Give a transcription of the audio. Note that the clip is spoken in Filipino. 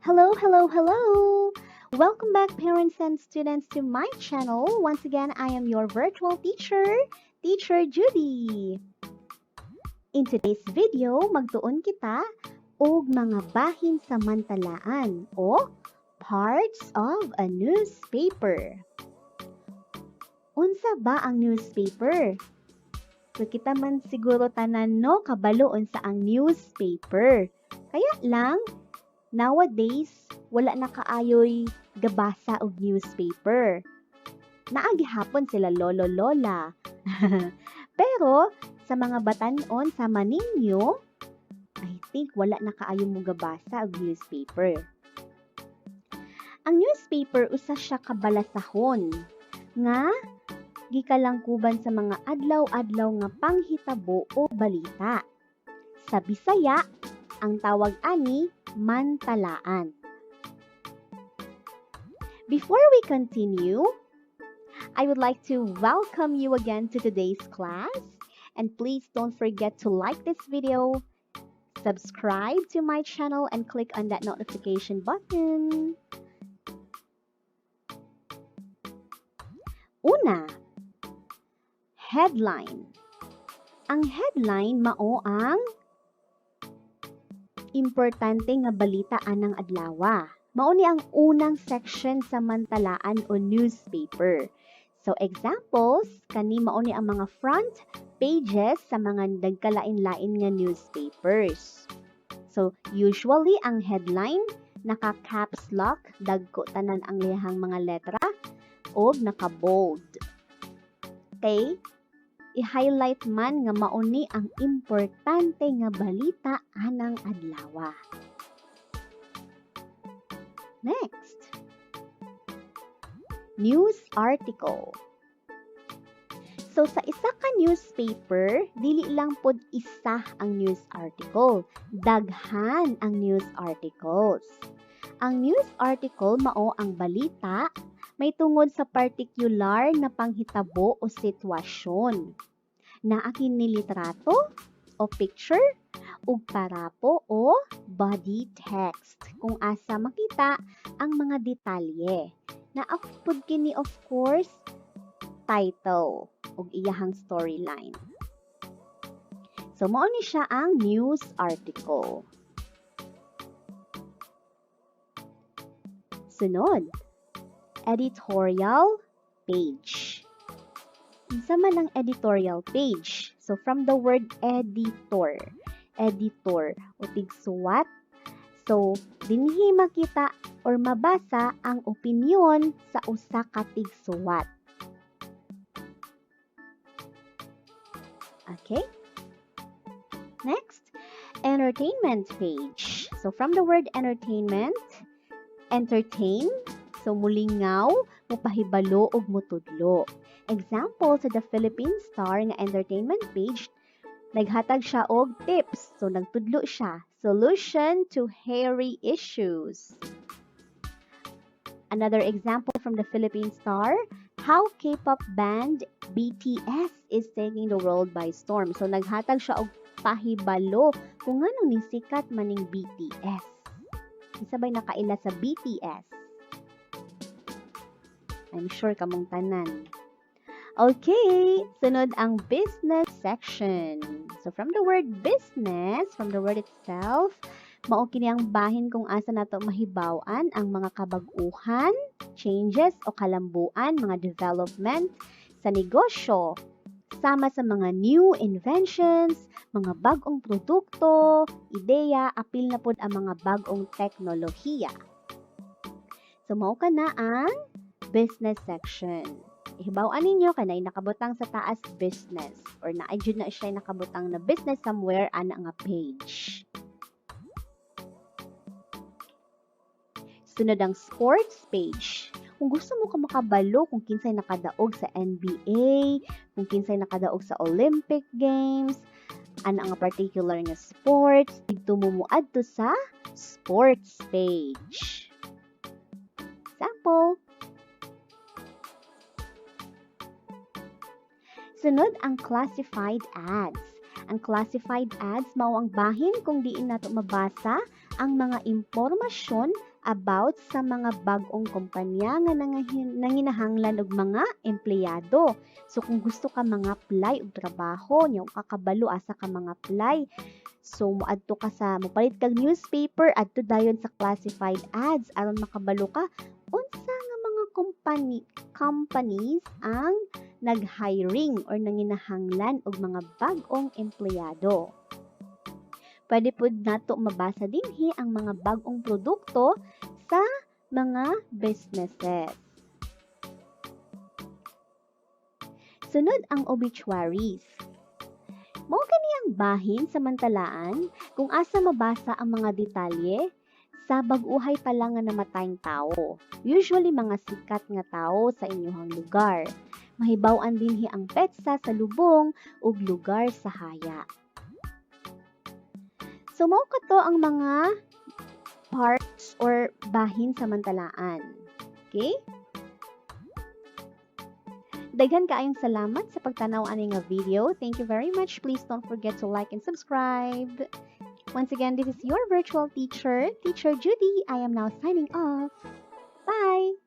Hello, hello, hello! Welcome back, parents and students, to my channel. Once again, I am your virtual teacher, Teacher Judy. In today's video, magtuon kita og mga bahin sa mantalaan o parts of a newspaper. Unsa ba ang newspaper? So kita man siguro tanan no kabalo unsa ang newspaper. Kaya lang nowadays, wala na kaayoy gabasa og newspaper. Naagihapon sila lolo-lola. Pero, sa mga batanon sa maninyo, I think wala na kaayo mo gabasa og newspaper. Ang newspaper, usa siya kabalasahon nga gikalangkuban sa mga adlaw-adlaw nga panghitabo o balita. Sa Bisaya, ang tawag ani mantalaan. Before we continue, I would like to welcome you again to today's class, and please don't forget to like this video, subscribe to my channel, and click on that notification button. Una, headline. Ang headline mao ang importante nga balita anang adlaw. Mao ni ang unang section sa mantalaan o newspaper. So examples, kani mao ni ang mga front pages sa mga nagkalain-lain nga newspapers. So usually ang headline naka-caps lock, dagko tanan ang lihang mga letra o naka-bold. Okay? I-highlight man nga mauni ang importante nga balita anang adlaw. Next, news article. So sa isa ka newspaper, dili lang pod isa ang news article. Daghan ang news articles. Ang news article mao ang balita may tungod sa partikular na panghitabo o sitwasyon. Naa kini litrato o picture ug parapo o body text kung asa makita ang mga detalye. Naa pod kini of course title ug iyahang storyline. So mao ni siya ang news article. Sunod, editorial page. Unsa man ang editorial page? So from the word editor o tigsuwat. So dinhi makita or mabasa ang opinyon sa usa ka tigsuwat. Okay? Next, entertainment page. So from the word entertainment, entertain. So, mulingaw, mupahibalo, ug mutudlo. Example sa the Philippine Star nga entertainment page, naghatag siya og tips. So, nagtudlo siya. Solution to hairy issues. Another example from the Philippine Star, how K-pop band BTS is taking the world by storm. So, naghatag siya og pahibalo kung anong nisikat maning BTS. Isa ba'y nakaila sa BTS? I'm sure kamong tanan. Okay, sunod ang business section. So from the word business, from the word itself, mao kini ang bahin kung asa nato mahibaw-an ang mga kabag-uhan, changes o kalambuan, mga development sa negosyo, sama sa mga new inventions, mga bag-ong produkto, ideya, apil na pod ang mga bag-ong teknolohiya. So mao kana ang business section. Ihibaw-an ninyo kanay nakabutang sa taas business or naay jud na siya nakabutang na business somewhere ana nga page. Sunod ang sports page. Kung gusto mo ka makabalo kung kinsay nakadaog sa NBA, kung kinsay nakadaog sa Olympic Games, ana nga particular nga sports, dito mo muadto sa sports page. Example, sunod ang classified ads. Ang classified ads mao ang bahin kung diin nato mabasa ang mga impormasyon about sa mga bag-ong kumpanya nga nanginahanglan og mga empleyado. So kung gusto ka mga apply og trabaho, nya kakabalo asa ka mga apply. So moadto ka sa mopalit kag newspaper adto dayon sa classified ads aron makabalo ka unsa nga mga companies ang nag-hiring or nanginahanglan og mga bag-ong empleyado. Pwede po nato mabasa dinhi ang mga bag-ong produkto sa mga businesses. Sunod ang obituaries. Mao kani ang bahin sa mantalaan kung asa mabasa ang mga detalye sa bag-uhay pa lang nga namatayng tao. Usually mga sikat nga tao sa inyong lugar. Mahibaw-an dinhi ang petsa sa lubong ug lugar sa haya. So, mao kato ang mga parts or bahin sa mantalaan. Okay? Daghan kaayong salamat sa pagtanaw ani nga video. Thank you very much. Please don't forget to like and subscribe. Once again, this is your virtual teacher, Teacher Judy. I am now signing off. Bye!